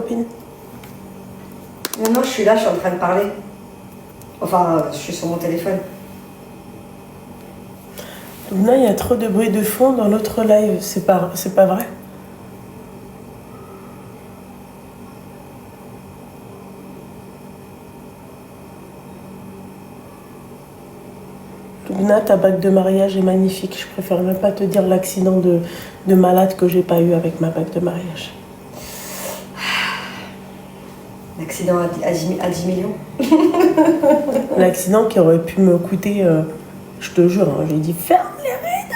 copine? Non, je suis là, je suis en train de parler. Enfin, je suis sur mon téléphone. Lubna, il y a trop de bruit de fond dans l'autre live, c'est pas vrai? Lubna, ta bague de mariage est magnifique. Je préfère même pas te dire l'accident de malade que j'ai pas eu avec ma bague de mariage. L'accident à 10 millions. L'accident qui aurait pu me coûter, je te jure, hein, j'ai dit ferme les rideaux,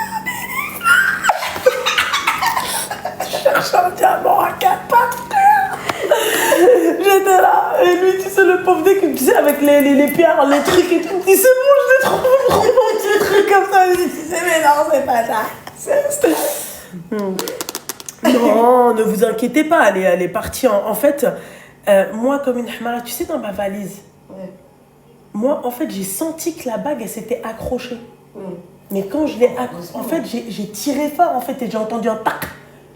je cherche un diamant à 4 pattes. J'étais là, et lui, tu sais, le pauvre dès que tu sais, avec les pierres, les trucs et tout, il me dit c'est bon, je l'ai trouvé, un petit truc comme ça. Je dis mais non, c'est pas ça. Non, ne vous inquiétez pas, elle est partie en fait. Moi, comme une hamara, tu sais, dans ma valise, moi, en fait, j'ai senti que la bague, elle s'était accrochée. Mais quand je l'ai accrochée, en fait, j'ai tiré fort, en fait, et j'ai entendu un tac.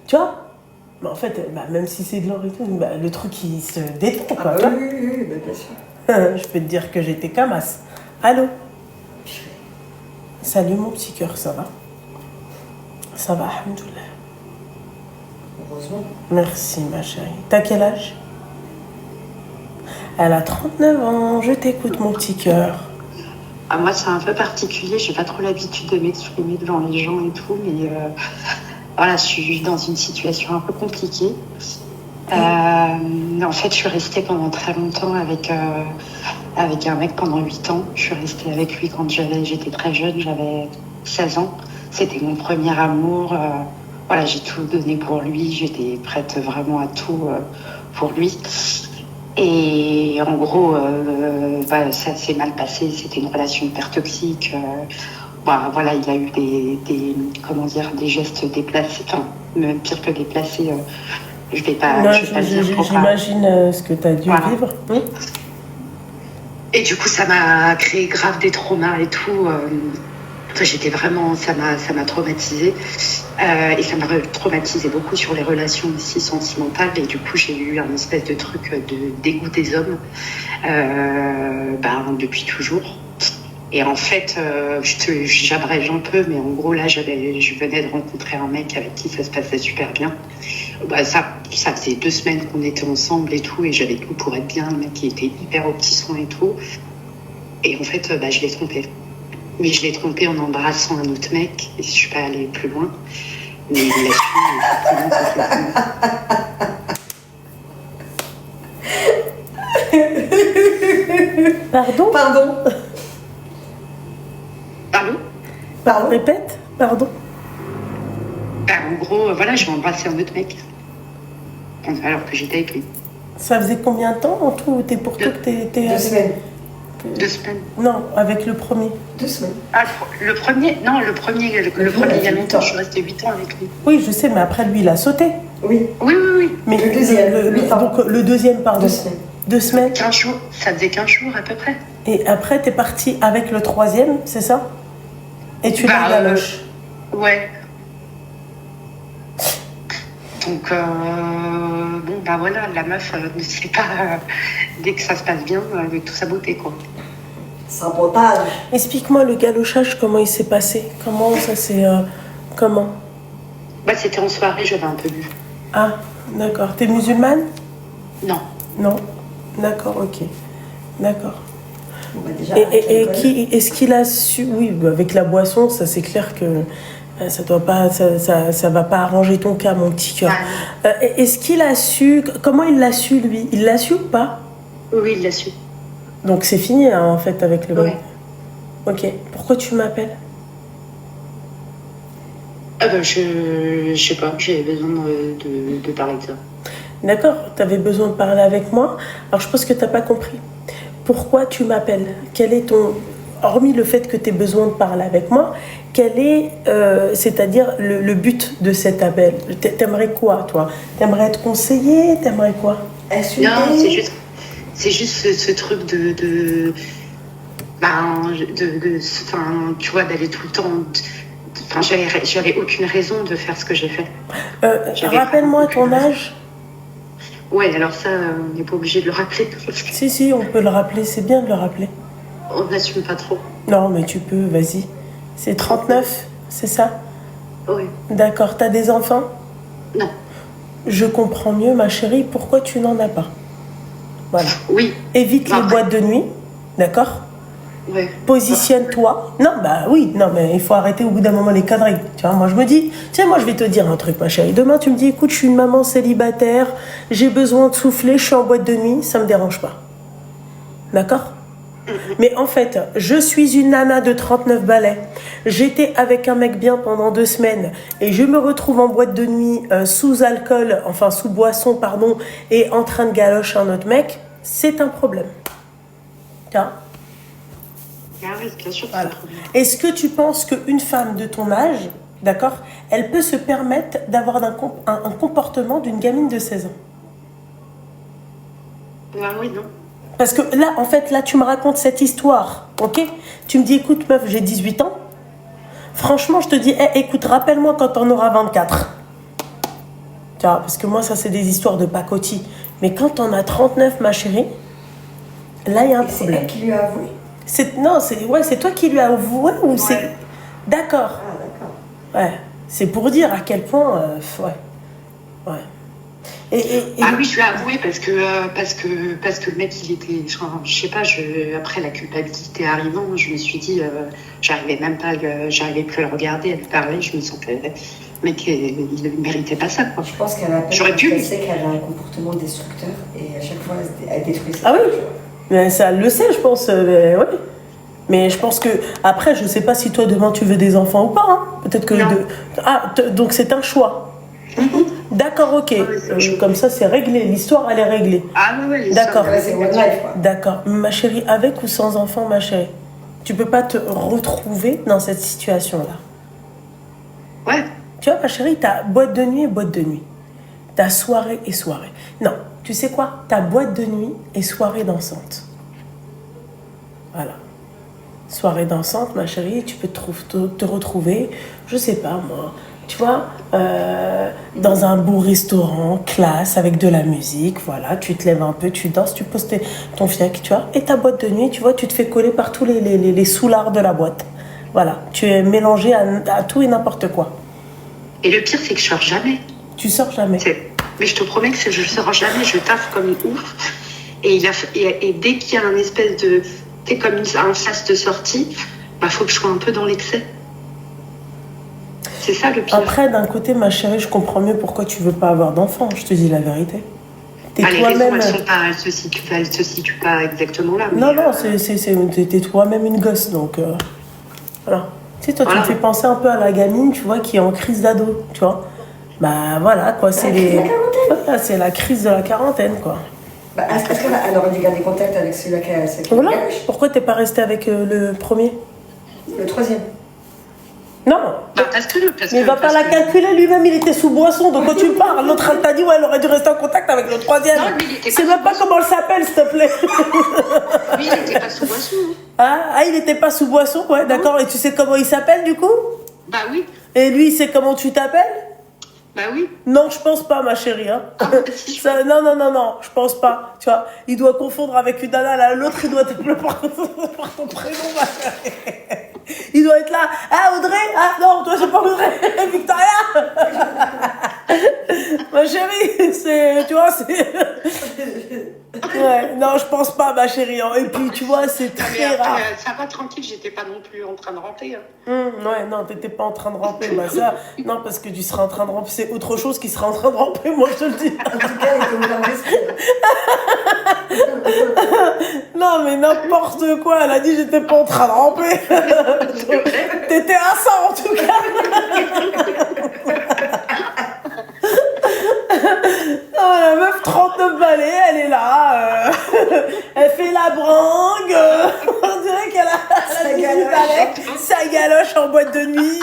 Tu vois? Mais en fait, même si c'est de l'or et tout, le truc, il se détend, quoi. Oui, bien sûr. Je peux te dire que j'étais camasse. Allô? Salut, mon petit cœur, ça va? Ça va, alhamdoulilah. Heureusement. Merci, ma chérie. T'as quel âge? Elle a 39 ans, je t'écoute mon petit cœur. Ah, moi c'est un peu particulier, j'ai pas trop l'habitude de m'exprimer devant les gens et tout, mais voilà, je suis dans une situation un peu compliquée. En fait, je suis restée pendant très longtemps avec un mec pendant 8 ans. Je suis restée avec lui quand j'étais très jeune, j'avais 16 ans. C'était mon premier amour. Voilà, j'ai tout donné pour lui, j'étais prête vraiment à tout pour lui. Et en gros, ça s'est mal passé. C'était une relation hyper toxique. Voilà, il a eu des gestes déplacés, enfin, même pire que déplacés. Je vais pas dire. J'imagine ce que tu as dû vivre. Et du coup, ça m'a créé grave des traumas et tout. J'étais vraiment, ça m'a traumatisée. Et ça m'a traumatisé beaucoup sur les relations aussi sentimentales. Et du coup, j'ai eu un espèce de truc de dégoût des hommes depuis toujours. Et en fait, j'abrège un peu, mais en gros, là, je venais de rencontrer un mec avec qui ça se passait super bien. Ça faisait 2 semaines qu'on était ensemble et tout, et j'avais tout pour être bien. Le mec, il était hyper au petit soin et tout. Et en fait, je l'ai trompé. Mais je l'ai trompé en embrassant un autre mec, et je suis pas allée plus loin. Mais il l'a su. Pardon? Pardon? Répète? Pardon? En gros, voilà, je vais embrasser un autre mec. Alors que j'étais avec lui. Ça faisait combien de temps en tout? T'es pour tout que t'es 2 semaines. 2 semaines. Non, avec le premier. 2 semaines. Ah, le premier, il y a longtemps, je suis restée 8 ans avec lui. Oui, je sais, mais après lui, il a sauté. Oui. Mais le deuxième, donc, le deuxième, pardon. 2 semaines. 2 semaines. 15 jours, ça faisait 15 jours à peu près. Et après, t'es partie avec le troisième, c'est ça? Et tu l'as galoche. Ouais. Donc, voilà, la meuf ne sait pas, dès que ça se passe bien, avec toute sa beauté, quoi. Sabotage. Explique-moi le galochage, comment il s'est passé? Comment ça s'est... comment? C'était en soirée, j'avais un peu bu. Ah, d'accord. T'es musulmane? Non. Non? D'accord, ok. D'accord. Déjà, Est-ce qu'il a su... Oui, avec la boisson, ça c'est clair que ça doit pas, ça va pas arranger ton cas, mon petit cœur. Est-ce qu'il a su... Comment il l'a su, lui? Il l'a su ou pas? Oui, il l'a su. Donc c'est fini, hein, en fait, avec le... Ouais. Ok. Pourquoi tu m'appelles? Je sais pas, j'avais besoin de parler de ça. D'accord, tu avais besoin de parler avec moi. Alors je pense que tu n'as pas compris. Pourquoi tu m'appelles? Quel est ton... Hormis le fait que tu aies besoin de parler avec moi, quel est, c'est-à-dire le but de cet appel? T'aimerais quoi, toi? T'aimerais être conseillé? T'aimerais quoi? Insulter? Non, c'est juste ce truc tu vois, d'aller tout le temps... Enfin, j'avais aucune raison de faire ce que j'ai fait. Rappelle-moi ton âge. Ouais, alors ça, on n'est pas obligé de le rappeler. Parce que Si, on peut le rappeler, c'est bien de le rappeler. on n'assume pas trop. Non, mais tu peux, vas-y. C'est 39, c'est ça? Oui. D'accord, t'as des enfants? Non. Je comprends mieux, ma chérie, pourquoi tu n'en as pas. Voilà. Oui. Évite les Après. boîtes de nuit, d'accord? Ouais. Positionne-toi. Non, bah oui, non, mais il faut arrêter au bout d'un moment les conneries. Tu vois, moi je me dis, tiens, moi je vais te dire un truc, ma chérie. Demain, tu me dis, écoute, je suis une maman célibataire, j'ai besoin de souffler, je suis en boîte de nuit, ça me dérange pas. D'accord? Mais en fait, je suis une nana de 39 balais. J'étais avec un mec bien pendant 2 semaines et je me retrouve en boîte de nuit sous alcool, enfin sous boisson, pardon, et en train de galocher un autre mec. C'est un problème. Tu vois? Ah oui, bien sûr. Voilà. Est-ce que tu penses qu'une femme de ton âge, d'accord, elle peut se permettre d'avoir un comportement d'une gamine de 16 ans? Ah oui, non. Parce que là, en fait, là, tu me racontes cette histoire, ok? Tu me dis, écoute, meuf, j'ai 18 ans. Franchement, je te dis, écoute, rappelle-moi quand on aura 24. Tu vois, parce que moi, ça, c'est des histoires de pacotille. Mais quand on a 39, ma chérie, là, il y a un Et c'est problème. elle qui lui a avoué. Non, c'est toi qui lui as avoué ou c'est... D'accord. Ah, d'accord. Ouais. C'est pour dire à quel point... ouais. Ouais. Ah oui, je lui ai avoué parce que le mec, il était, enfin, je sais pas, après la culpabilité arrivant, je me suis dit, j'arrivais plus à le regarder, à lui parler, je me sentais, le mec, il ne méritait pas ça, quoi. Je pense qu'elle a J'aurais pu. Elle sait qu'elle a un comportement destructeur et à chaque fois, elle détruit ça. Ah oui, mais ça elle le sait, je pense. Mais, ouais. Mais je pense que après, je sais pas si toi demain tu veux des enfants ou pas. Hein. Peut-être que donc c'est un choix. D'accord, ok. Comme ça, c'est réglé. L'histoire, elle est réglée. Ah oui, d'accord. Ouais, c'est one life, quoi. D'accord, ma chérie, avec ou sans enfant, ma chérie, tu peux pas te retrouver dans cette situation-là. Ouais. Tu vois, ma chérie, t'as boîte de nuit et boîte de nuit. T'as soirée et soirée. Non, tu sais quoi? T'as boîte de nuit et soirée dansante. Voilà. Soirée dansante, ma chérie, tu peux te retrouver, je sais pas moi, tu vois, dans un beau restaurant, classe, avec de la musique, voilà, tu te lèves un peu, tu danses, tu poses ton fiac, tu vois, et ta boîte de nuit, tu vois, tu te fais coller par tous les soulards de la boîte. Voilà, tu es mélangé à tout et n'importe quoi. Et le pire, c'est que je sors jamais. Tu sors jamais. Mais je te promets que je sors jamais, je taffe comme une ouf. Et dès qu'il y a un espèce de... C'est comme un sas de sortie, bah faut que je sois un peu dans l'excès. C'est ça le pire. Après, d'un côté, ma chérie, je comprends mieux pourquoi tu veux pas avoir d'enfant, je te dis la vérité. Les raisons, elles se situent pas exactement là. Non, t'es toi-même une gosse, donc voilà. Tu sais, toi, tu me fais penser un peu à la gamine, tu vois, qui est en crise d'ado, tu vois. Bah voilà, quoi, c'est c'est la crise de la quarantaine, quoi. Bah, est-ce qu'elle aurait dû garder contact avec celui-là qui voilà. Pourquoi t'es pas resté avec le premier? Le troisième. Non. Mais il va pas la calculer lui-même, il était sous boisson, donc quand tu parles, l'autre elle t'a dit, ouais, elle aurait dû rester en contact avec le troisième. Non, mais il était c'est même pas comment elle s'appelle, s'il te plaît. Oui, il était pas sous boisson. Ah, il était pas sous boisson, ouais, d'accord. Et tu sais comment il s'appelle, du coup? Bah oui. Et lui, c'est comment tu t'appelles? Bah oui. Non, je pense pas, ma chérie. Hein. Non, je pense pas. Tu vois, il doit confondre avec une nana, là, l'autre, il doit t'appeler par ton prénom, ma chérie. Il doit être là. Ah, Audrey? Ah, non, toi, c'est pas Audrey. Victoria? Ma chérie, tu vois, ouais, non, je pense pas, ma chérie. Hein. Et puis, tu vois, c'est très rare. Ça va tranquille, j'étais pas non plus en train de ramper. Hein. Ouais, non, t'étais pas en train de ramper. Bah ça, non, parce que tu seras en train de ramper. C'est autre chose qui sera en train de ramper, moi, je te le dis. En tout cas, il était ouvert d'esprit. Non, mais n'importe quoi. Elle a dit j'étais pas en train de ramper. T'étais à ça, en tout cas. Non, la meuf 39 balais, elle est là, elle fait la bringue, on dirait qu'elle a 18 balais, ça galoche en boîte de nuit.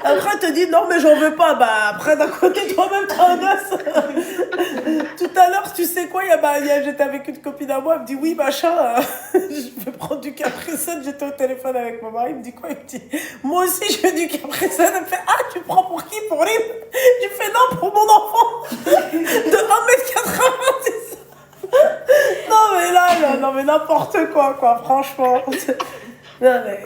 Après, elle te dit non, mais j'en veux pas. Bah, après, d'un côté, toi-même, t'as un gosse. Tout à l'heure, tu sais quoi, j'étais avec une copine à moi, elle me dit, oui, machin, je vais prendre du Capri-Sun, j'étais au téléphone avec mon mari, il me dit quoi? Il me dit, moi aussi, je veux du Capri-Sun. Elle me fait, ah, tu prends pour qui? Pour Rim? Je fais, non, pour mon enfant de 1m90. Non, mais là, non, mais n'importe quoi, franchement. Non, mais...